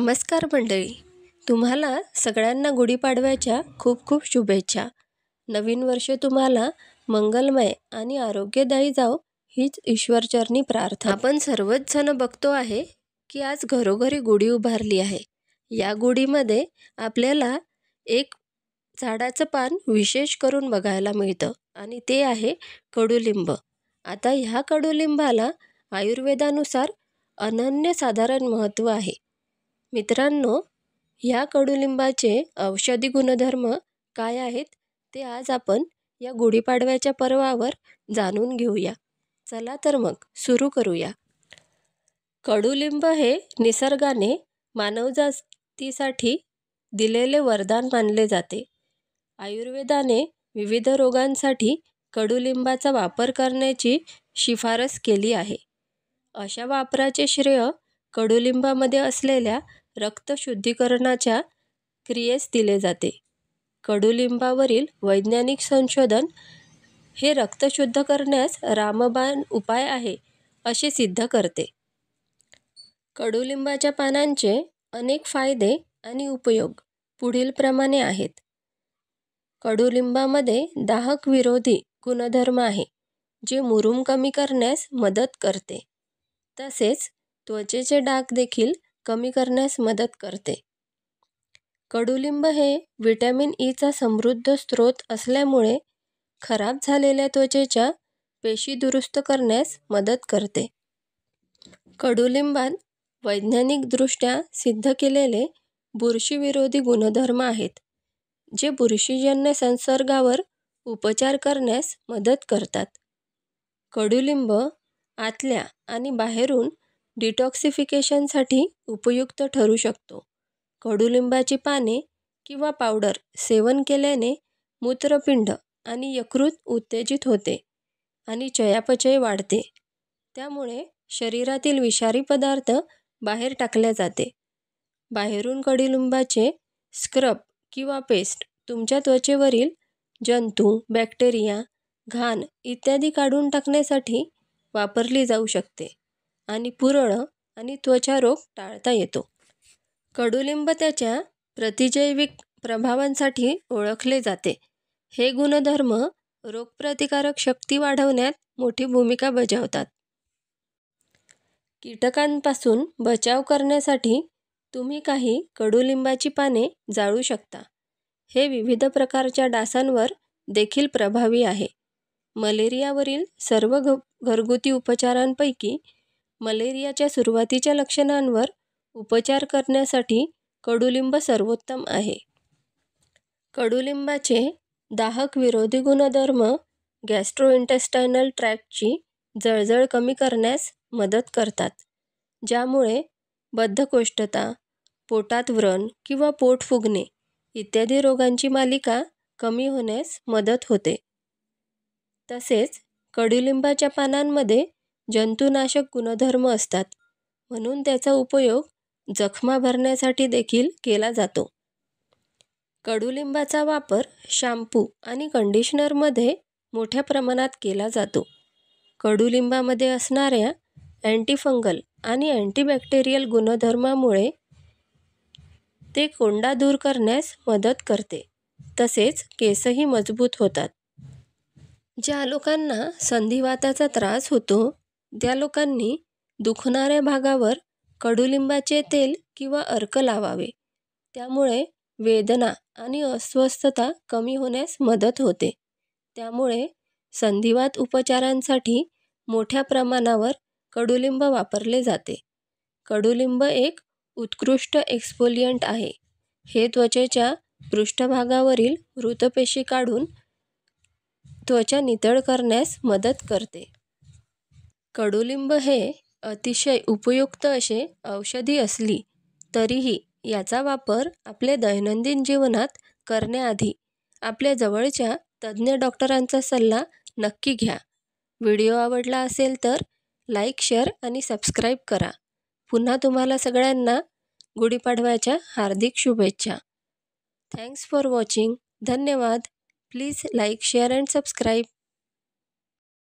नमस्कार मंडळी, तुम्हाला सगळ्यांना गुढीपाडव्याच्या खूप खूप शुभेच्छा. नवीन वर्ष तुम्हाला मंगलमय आणि आरोग्यदायी जाओ हीच ईश्वरचरणी प्रार्थना. आपण सर्वच जण बघतो आहे की आज घरोघरी गुढी उभारली आहे. या गुढीमध्ये आपल्याला एक झाडाचं पान विशेष करून बघायला मिळतं आणि ते आहे कडुलिंब. आता ह्या कडुलिंबाला आयुर्वेदानुसार अनन्यसाधारण महत्त्व आहे. मित्रांनो, ह्या कडुलिंबाचे औषधी गुणधर्म काय आहेत ते आज आपण या गुढीपाडव्याच्या पर्वावर जाणून घेऊया. चला तर मग सुरू करूया. कडुलिंब हे निसर्गाने मानवजातीसाठी दिलेले वरदान मानले जाते. आयुर्वेदाने विविध रोगांसाठी कडुलिंबाचा वापर करण्याची शिफारस केली आहे. अशा वापराचे श्रेय कडुलिंबामध्ये असलेल्या रक्तशुद्धीकरणाच्या क्रियेस दिले जाते. कडुलिंबावरील वैज्ञानिक संशोधन हे रक्त शुद्ध करण्यास रामबाण उपाय आहे असे सिद्ध करते. कडुलिंबाच्या पानांचे अनेक फायदे आणि उपयोग पुढीलप्रमाणे आहेत. कडुलिंबामध्ये दाहक विरोधी गुणधर्म आहे, जे मुरूम कमी करण्यास मदत करते. तसेच त्वचेचे डाग देखील कमी करण्यास मदत करते. कडुलिंब हे व्हिटॅमिन ईचा समृद्ध स्रोत असल्यामुळे खराब झालेल्या त्वचेच्या पेशी दुरुस्त करण्यास मदत करते. कडुलिंबात वैज्ञानिकदृष्ट्या सिद्ध केलेले बुरशीविरोधी गुणधर्म आहेत, जे बुरशीजन्य संसर्गावर उपचार करण्यास मदत करतात. कडुलिंब आतल्या आणि बाहेरून डिटॉक्सिफिकेशनसाठी उपयुक्त ठरू शकतो. कडुलिंबाची पाने किंवा पावडर सेवन केल्याने मूत्रपिंड आणि यकृत उत्तेजित होते आणि चयापचय वाढते. त्यामुळे शरीरातील विषारी पदार्थ बाहेर टाकले जाते. बाहेरून कडुलिंबाचे स्क्रब किंवा पेस्ट तुमच्या त्वचेवरील जंतू, बॅक्टेरिया, घाण इत्यादी काढून टाकण्यासाठी वापरली जाऊ शकते आणि पुरळ आणि त्वचा रोग टाळता येतो. कडुलिंब त्याच्या प्रतिजैविक प्रभावांसाठी ओळखले जाते. हे गुणधर्म रोगप्रतिकारक शक्ती वाढवण्यात मोठी भूमिका बजावतात. कीटकांपासून बचाव करण्यासाठी तुम्ही काही कडुलिंबाची पाने जाळू शकता. हे विविध प्रकारच्या डासांवर देखील प्रभावी आहे. मलेरियावरील सर्व घरगुती उपचारांपैकी मलेरियाच्या सुरुवातीच्या लक्षणांवर उपचार करण्यासाठी कडुलिंब सर्वोत्तम आहे. कडुलिंबाचे दाहक विरोधी गुणधर्म गॅस्ट्रोइंटेस्टायनल ट्रॅक्टची जळजळ कमी करण्यास मदत करतात, ज्यामुळे बद्धकोष्ठता, पोटात व्रण किंवा पोट फुगणे इत्यादी रोगांची मालिका कमी होण्यास मदत होते. तसेच कडुलिंबाच्या पानांमध्ये जंतुनाशक गुणधर्म असतात, म्हणून त्याचा उपयोग जखमा भरण्यासाठी देखील केला जातो. कडुलिंबाचा वापर शॅम्पू आणि कंडिशनरमध्ये मोठ्या प्रमाणात केला जातो. कडुलिंबामध्ये असणाऱ्या अँटीफंगल आणि अँटीबॅक्टेरियल गुणधर्मामुळे ते कोंडा दूर करण्यास मदत करते. तसेच केसही मजबूत होतात. ज्या लोकांना संधिवाताचा त्रास होतो त्या लोकांनी दुखणाऱ्या भागावर कडुलिंबाचे तेल किंवा अर्क लावावे. त्यामुळे वेदना आणि अस्वस्थता कमी होण्यास मदत होते. त्यामुळे संधिवात उपचारांसाठी मोठ्या प्रमाणावर कडुलिंब वापरले जाते. कडुलिंब एक उत्कृष्ट एक्सफोलियंट आहे. हे त्वचेच्या पृष्ठभागावरील मृतपेशी काढून त्वचा नितळ करण्यास मदत करते. कडुलिंब हे अतिशय उपयुक्त असे औषधी असली तरीही याचा वापर आपल्या दैनंदिन जीवनात करण्याआधी आपल्या जवळच्या तज्ज्ञ डॉक्टरांचा सल्ला नक्की घ्या. व्हिडिओ आवडला असेल तर लाईक, शेअर आणि सबस्क्राईब करा. पुन्हा तुम्हाला सगळ्यांना गुढीपाडव्याच्या हार्दिक शुभेच्छा. Thanks for watching. धन्यवाद. Please like, share and subscribe.